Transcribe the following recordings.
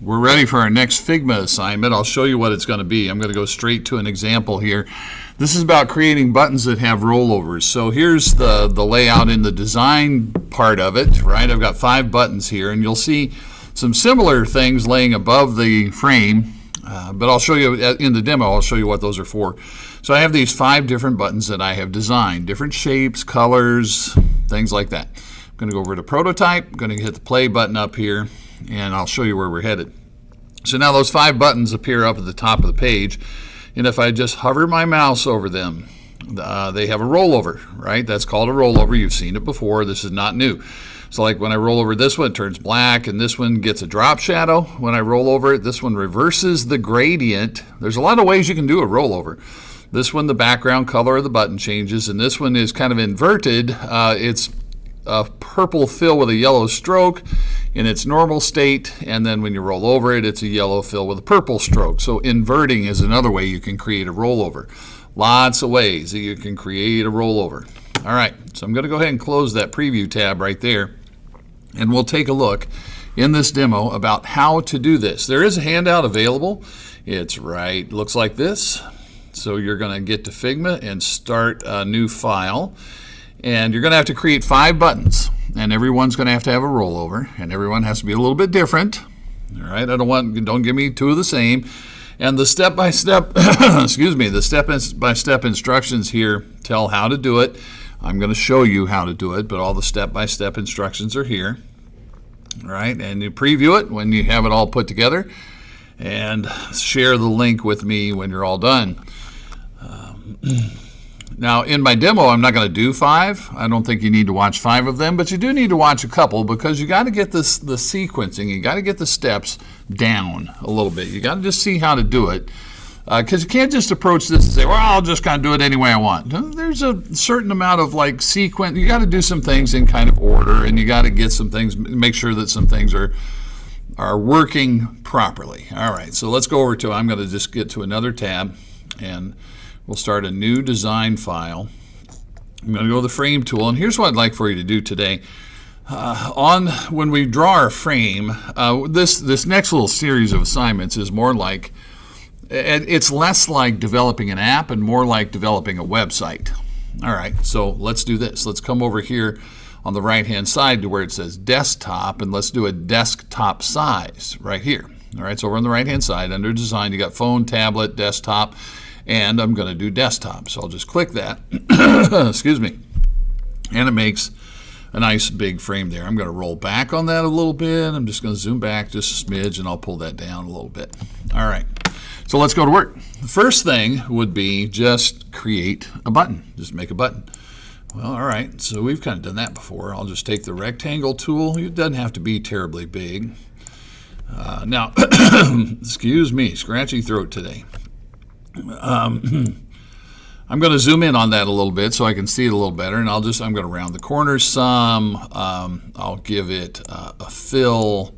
We're ready for our next Figma assignment. I'll show you what it's going to be. I'm going to go straight to an example here. This is about creating buttons that have rollovers. So here's the layout in the design part of it, right? I've got 5 buttons here, and you'll see some similar things laying above the frame, but I'll show you in the demo, I'll show you what those are for. So I have these 5 different buttons that I have designed, different shapes, colors, things like that. I'm going to go over to prototype, I'm going to hit the play button up here, and I'll show you where we're headed. So now those 5 buttons appear up at the top of the page, and if I just hover my mouse over them, they have a rollover, right? That's called a rollover. You've seen it before. This is not new. So like when I roll over this one, it turns black, and this one gets a drop shadow. When I roll over it, this one reverses the gradient. There's a lot of ways you can do a rollover. This one, the background color of the button changes, and this one is kind of inverted. It's a purple fill with a yellow stroke in its normal state, and then when you roll over it, it's a yellow fill with a purple stroke. So inverting is another way you can create a rollover. Lots of ways that you can create a rollover. All right, so I'm going to go ahead and close that preview tab right there, and we'll take a look in this demo about how to do this. There is a handout available. It's right, looks like this. So you're going to get to Figma and start a new file. And you're going to have to create 5 buttons, and everyone's going to have a rollover, and everyone has to be a little bit different. All right, don't give me 2 of the same. And the step-by-step, excuse me, the step-by-step instructions here tell how to do it. I'm going to show you how to do it, but all the step-by-step instructions are here. All right, and you preview it when you have it all put together, and share the link with me when you're all done. Now, in my demo, I'm not going to do 5. I don't think you need to watch 5 of them, but you do need to watch a couple because you got to get the sequencing. You got to get the steps down a little bit. You got to just see how to do it because you can't just approach this and say, well, I'll just kind of do it any way I want. There's a certain amount of like sequence. You got to do some things in kind of order, and you got to get some things, make sure that some things are working properly. All right, so let's go over to, I'm going to just get to another tab, and we'll start a new design file. I'm going to go to the frame tool, and here's what I'd like for you to do today. When we draw our frame, this next little series of assignments is more like, it's less like developing an app and more like developing a website. All right, so let's do this. Let's come over here on the right-hand side to where it says desktop, and let's do a desktop size right here. All right, so over on the right-hand side under design, you got phone, tablet, desktop, and I'm going to do desktop. So I'll just click that, excuse me, and it makes a nice big frame there. I'm going to roll back on that a little bit. I'm just going to zoom back just a smidge, and I'll pull that down a little bit. All right, so let's go to work. The first thing would be just create a button, just make a button. Well, all right, so we've kind of done that before. I'll just take the rectangle tool. It doesn't have to be terribly big. Now, excuse me, scratchy throat today. I'm going to zoom in on that a little bit so I can see it a little better, and I'm going to round the corners some. I'll give it a fill.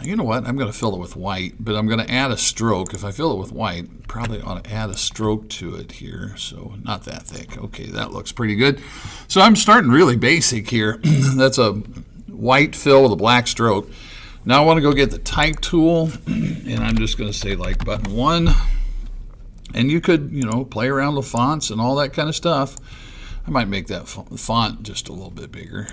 You know what? I'm going to fill it with white, but I'm going to add a stroke. If I fill it with white, probably ought to add a stroke to it here, so not that thick. Okay, that looks pretty good. So I'm starting really basic here. That's a white fill with a black stroke. Now I want to go get the type tool, and I'm just going to say like button 1. And you could, play around with fonts and all that kind of stuff. I might make that font just a little bit bigger.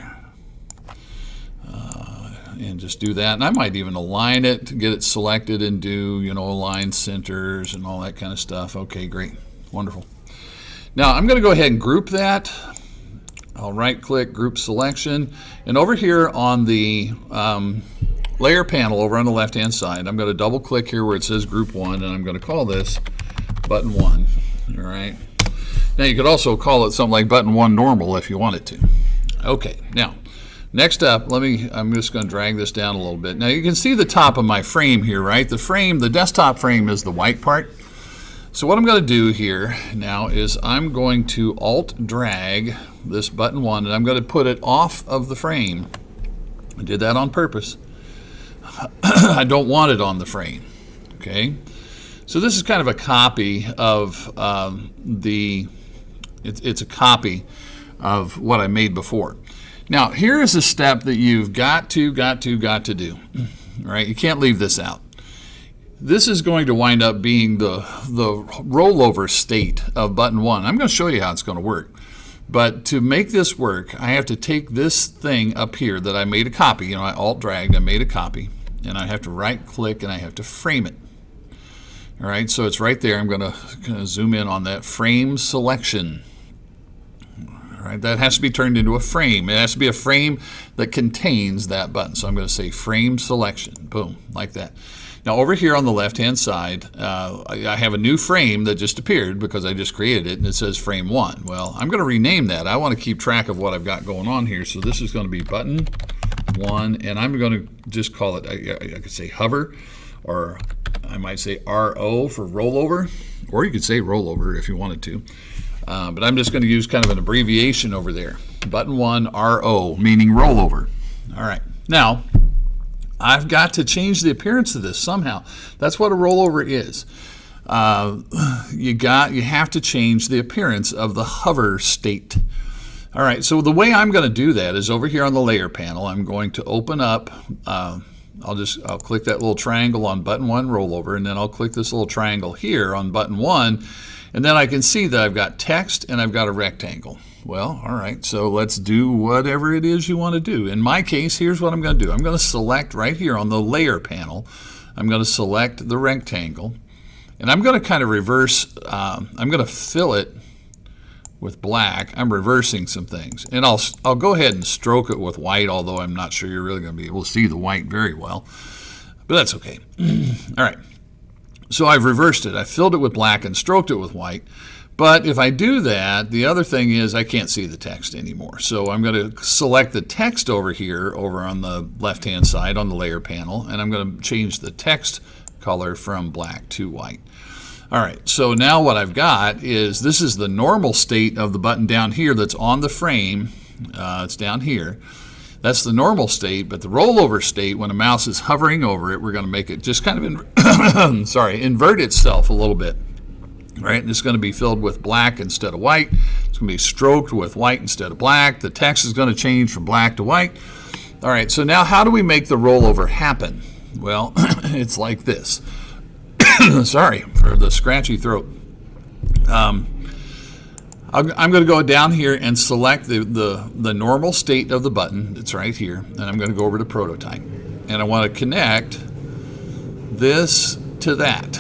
And just do that. And I might even align it to get it selected and do, align centers and all that kind of stuff. Okay, great. Wonderful. Now I'm going to go ahead and group that. I'll right-click, group selection. And over here on the layer panel over on the left-hand side, I'm going to double-click here where it says Group 1, and I'm going to call this Button 1. All right. Now you could also call it something like Button 1 Normal if you wanted to. Okay. Now, next up, I'm just going to drag this down a little bit. Now you can see the top of my frame here, right? The desktop frame is the white part. So what I'm going to do here now is I'm going to Alt-drag this Button 1, and I'm going to put it off of the frame. I did that on purpose. I don't want it on the frame. Okay. So this is kind of a copy of it's a copy of what I made before. Now here is a step that you've got to do. right? You can't leave this out. This is going to wind up being the rollover state of button 1. I'm going to show you how it's going to work. But to make this work, I have to take this thing up here that I made a copy. You know, I alt-dragged, I made a copy, and I have to right-click and I have to frame it. All right, so it's right there. I'm going to zoom in on that frame selection. All right, that has to be turned into a frame. It has to be a frame that contains that button. So I'm going to say frame selection. Boom, like that. Now over here on the left-hand side, I have a new frame that just appeared because I just created it, and it says frame 1. Well, I'm going to rename that. I want to keep track of what I've got going on here. So this is going to be button 1, and I'm going to just call it, I could say hover, or I might say RO for rollover, or you could say rollover if you wanted to. But I'm just going to use kind of an abbreviation over there. Button 1 RO, meaning rollover. All right. Now, I've got to change the appearance of this somehow. That's what a rollover is. You have to change the appearance of the hover state. All right, so the way I'm going to do that is over here on the layer panel. I'm going to open up. I'll click that little triangle on button 1 rollover, and then I'll click this little triangle here on button 1, and then I can see that I've got text and I've got a rectangle. Well, all right, so let's do whatever it is you want to do. In my case, here's what I'm going to do. I'm going to select right here on the layer panel. I'm going to select the rectangle, and I'm going to kind of reverse. I'm going to fill it with black. I'm reversing some things, and I'll go ahead and stroke it with white, although I'm not sure you're really going to be able to see the white very well, but that's okay. All right, so I've reversed it. I filled it with black and stroked it with white. But if I do that, the other thing is I can't see the text anymore. So I'm going to select the text over here, over on the left-hand side on the layer panel, and I'm going to change the text color from black to white. All right, so now what I've got is this is the normal state of the button down here that's on the frame. It's down here. That's the normal state, but the rollover state, when a mouse is hovering over it, we're going to make it just kind of invert itself a little bit. Right, and it's going to be filled with black instead of white. It's going to be stroked with white instead of black. The text is going to change from black to white. All right, so now how do we make the rollover happen? Well, it's like this. Sorry for the scratchy throat. I'm going to go down here and select the normal state of the button. It's right here, and I'm going to go over to prototype, and I want to connect this to that.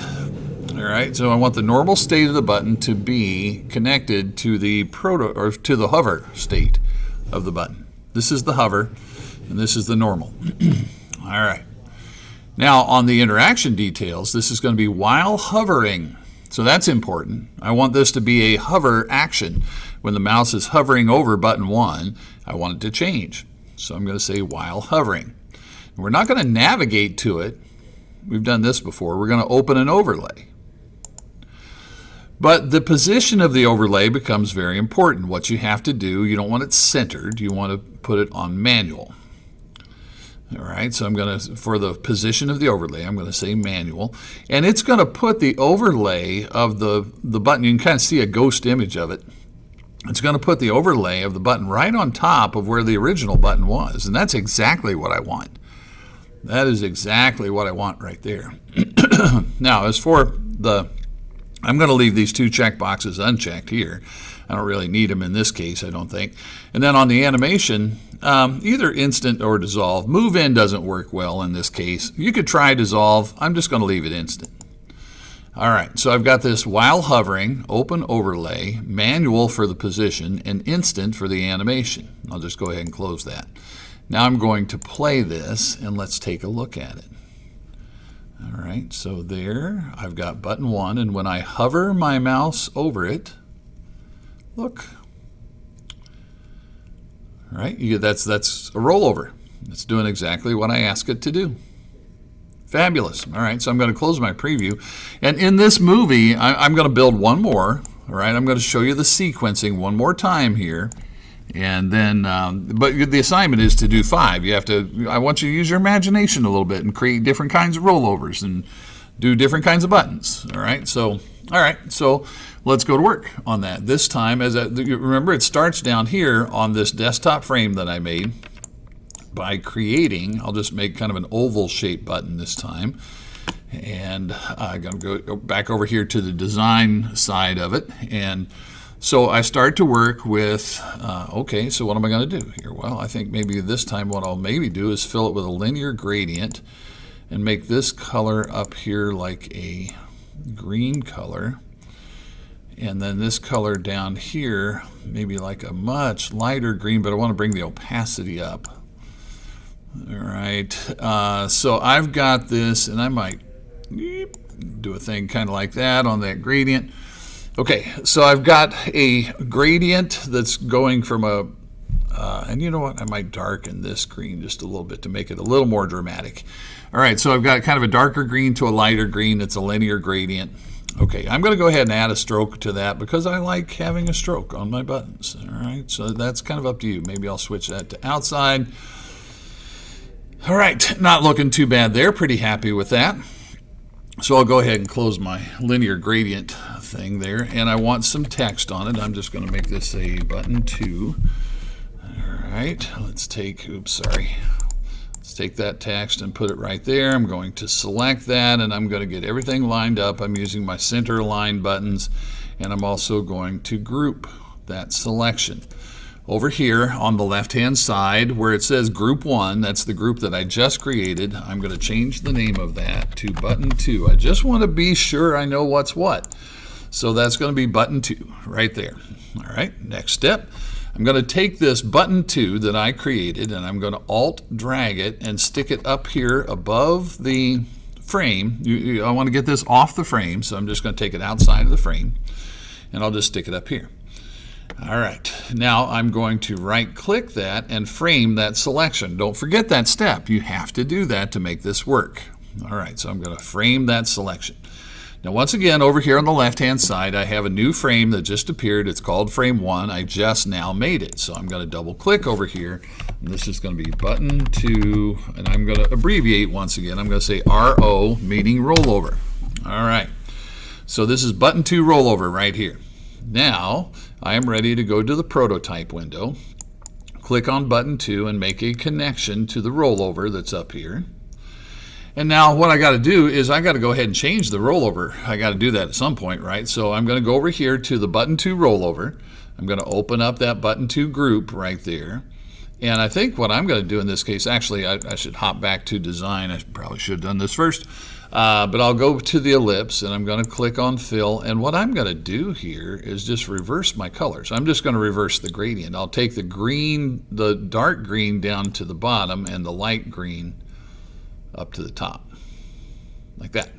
All right, so I want the normal state of the button to be connected to the to the hover state of the button. This is the hover, and this is the normal. All right. Now on the interaction details, this is going to be while hovering. So that's important. I want this to be a hover action. When the mouse is hovering over button 1, I want it to change. So I'm going to say while hovering. We're not going to navigate to it. We've done this before. We're going to open an overlay. But the position of the overlay becomes very important. What you have to do, you don't want it centered. You want to put it on manual. All right, so I'm going to, for the position of the overlay, I'm going to say manual. And it's going to put the overlay of the button. You can kind of see a ghost image of it. It's going to put the overlay of the button right on top of where the original button was. And that's exactly what I want. That is exactly what I want right there. Now, as for I'm going to leave these two check boxes unchecked here. I don't really need them in this case, I don't think. And then on the animation, either instant or dissolve. Move in doesn't work well in this case. You could try dissolve. I'm just going to leave it instant. All right, so I've got this while hovering, open overlay, manual for the position, and instant for the animation. I'll just go ahead and close that. Now I'm going to play this, and let's take a look at it. All right, so there I've got button 1, and when I hover my mouse over it, look. All right, that's a rollover. It's doing exactly what I ask it to do. Fabulous. All right, so I'm going to close my preview. And in this movie, I'm going to build one more. All right, I'm going to show you the sequencing one more time here. And then, but the assignment is to do 5. You have to, I want you to use your imagination a little bit and create different kinds of rollovers and do different kinds of buttons. All right, so let's go to work on that. This time, remember, it starts down here on this desktop frame that I made. by creating, I'll just make kind of an oval shaped button this time. And I'm going to go back over here to the design side of it. And so I start to work with, okay, so what am I going to do here? Well, I think maybe this time what I'll maybe do is fill it with a linear gradient and make this color up here like a green color. And then this color down here, maybe like a much lighter green, but I want to bring the opacity up. All right, so I've got this, and I might do a thing kind of like that on that gradient. Okay, so I've got a gradient that's going from a, and you know what, I might darken this green just a little bit to make it a little more dramatic. All right, so I've got kind of a darker green to a lighter green. It's a linear gradient. Okay, I'm going to go ahead and add a stroke to that because I like having a stroke on my buttons. All right, so that's kind of up to you. Maybe I'll switch that to outside. All right, not looking too bad there. Pretty happy with that. So I'll go ahead and close my linear gradient thing there, and I want some text on it. I'm just going to make this a button 2. All right, let's take, let's take that text and put it right there. I'm going to select that, and I'm going to get everything lined up. I'm using my center align buttons, and I'm also going to group that selection. Over here on the left-hand side where it says Group 1, that's the group that I just created, I'm going to change the name of that to Button 2. I just want to be sure I know what's what. So that's going to be Button 2 right there. All right, next step. I'm going to take this Button 2 that I created, and I'm going to Alt-drag it and stick it up here above the frame. I want to get this off the frame, so I'm just going to take it outside of the frame, and I'll just stick it up here. All right, now I'm going to right-click that and frame that selection. Don't forget that step. You have to do that to make this work. All right, so I'm going to frame that selection. Now, once again, over here on the left-hand side, I have a new frame that just appeared. It's called Frame 1. I just now made it. So I'm going to double-click over here, and this is going to be Button 2, and I'm going to abbreviate once again. I'm going to say RO, meaning rollover. All right, so this is Button 2 rollover right here. Now, I am ready to go to the prototype window, click on Button 2, and make a connection to the rollover that's up here. And now what I got to do is I got to go ahead and change the rollover. I got to do that at some point, right? So I'm going to go over here to the Button 2 rollover. I'm going to open up that Button 2 group right there. And I think what I'm going to do in this case, actually, I should hop back to design. I probably should have done this first. But I'll go to the ellipse, and I'm going to click on fill. And what I'm going to do here is just reverse my colors. I'm just going to reverse the gradient. I'll take the green, the dark green down to the bottom, and the light green up to the top, like that.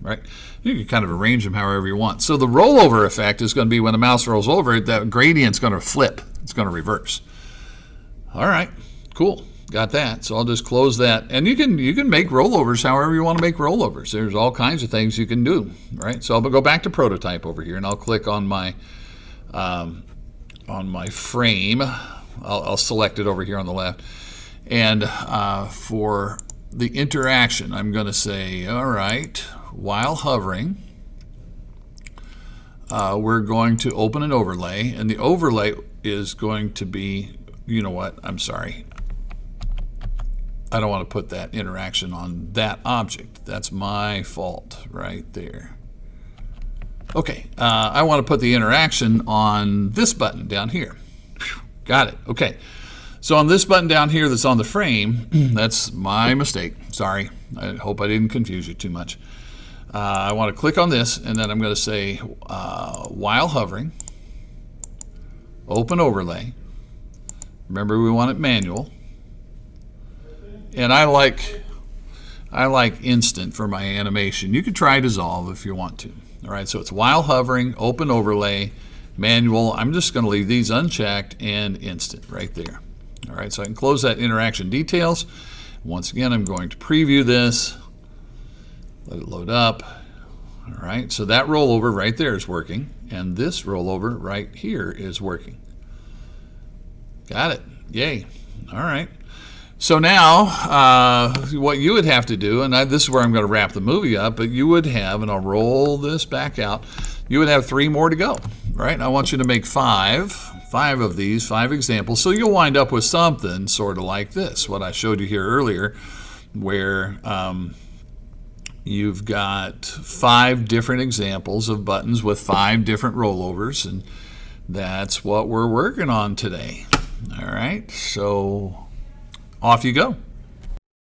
Right? You can kind of arrange them however you want. So the rollover effect is going to be when the mouse rolls over it, that gradient's going to flip. It's going to reverse. All right, cool. Got that. So I'll just close that. And you can make rollovers however you want to make rollovers. There's all kinds of things you can do, right? So I'll go back to prototype over here, and I'll click on my frame. I'll select it over here on the left. And for the interaction, I'm going to say, all right, while hovering, we're going to open an overlay, and the overlay is going to be, you know what, I'm sorry. I don't want to put that interaction on that object. That's my fault right there. Okay, I want to put the interaction on this button down here. Got it, okay. So on this button down here that's on the frame, that's my mistake, sorry. I hope I didn't confuse you too much. I want to click on this, and then I'm going to say, while hovering, open overlay. Remember, we want it manual. And I like instant for my animation. You could try dissolve if you want to. All right, so it's while hovering, open overlay, manual. I'm just going to leave these unchecked, and instant right there. All right, so I can close that interaction details. Once again, I'm going to preview this. Let it load up. All right, so that rollover right there is working, and this rollover right here is working. Got it. Yay. All right. So now, what you would have to do, and this is where I'm going to wrap the movie up, but you would have, and I'll roll this back out, you would have 3 more to go, right? I want you to make 5. 5 of these, 5 examples. So you'll wind up with something sort of like this, what I showed you here earlier, where you've got 5 different examples of buttons with 5 different rollovers, and that's what we're working on today. All right, so off you go.